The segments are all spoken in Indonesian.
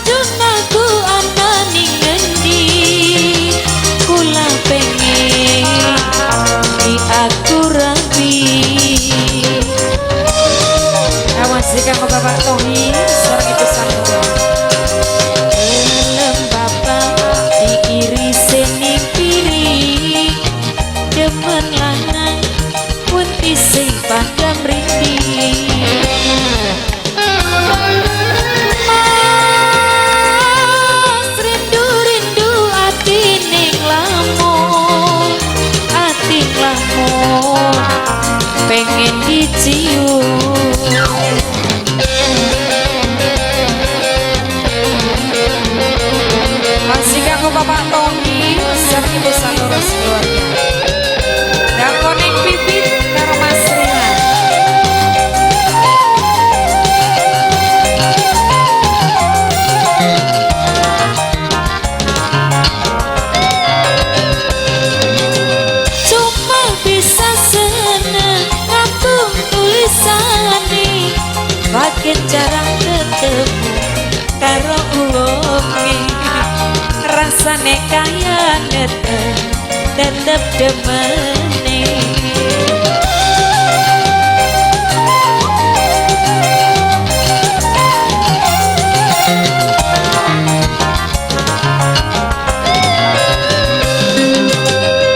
Padun aku ana ning ngendi kula pengen di aku rapi. Awas jika Bapak Tohi sareng Ibu Sanura. Elem bapak diirise ning kiri demen lanang putih sing padam rindi. Mas rindu ati ning lamun, ati lamun pengen dicium. Masih kanggo Bapak Tommy sareng Ibu Sanura keluarga. Dan konek pipit karo Mas Rian. Cuma bisa seneng ngapung tulisane, makin jarang ketemu karo uwonge. Rasane kaya tetep demene.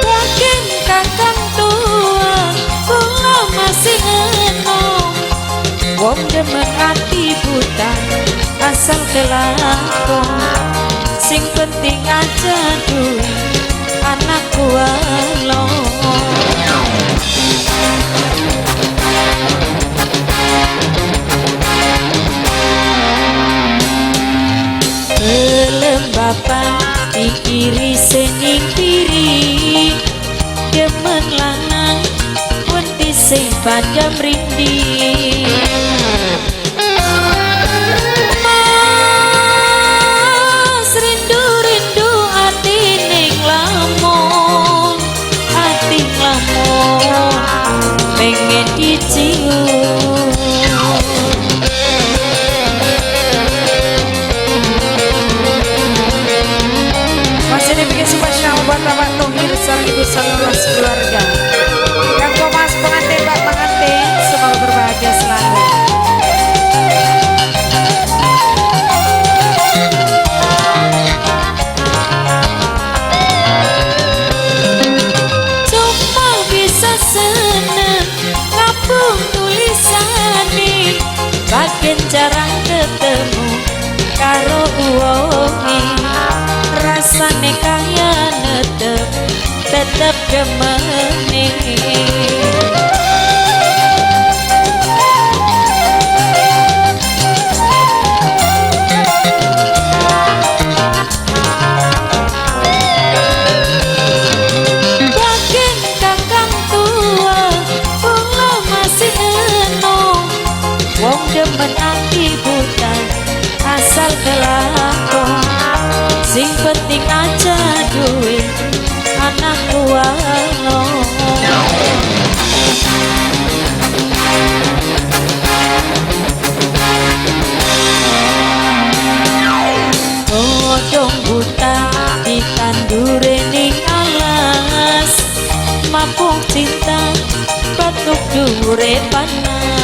Yakin kakang tua kula masih enom, wong demen ati buta asal kelakon. Sing penting aja duwe anak kualo. Belum bapak diirise ning kiri demen lanang putih sing padam rindi. Pengen dicium. Masih dibikin spesial buat Bapak Tohir sareng Ibu Sanura keluarga. Kanggo Mas pengantin, Pak pengantin, semoga berbahagia selalu. Cuma bisa seneng ngapung tulisane, bagian jarang ketemu karo uwonge. Rasane kaya tetep demene. Bagian kakang tua kula masih enom, wong demen ati buta asal kelakon. Sing penting aja duwe anak kualo. Godhong buta ditandure ning alas, mapung cinta batuk dhuwure panas.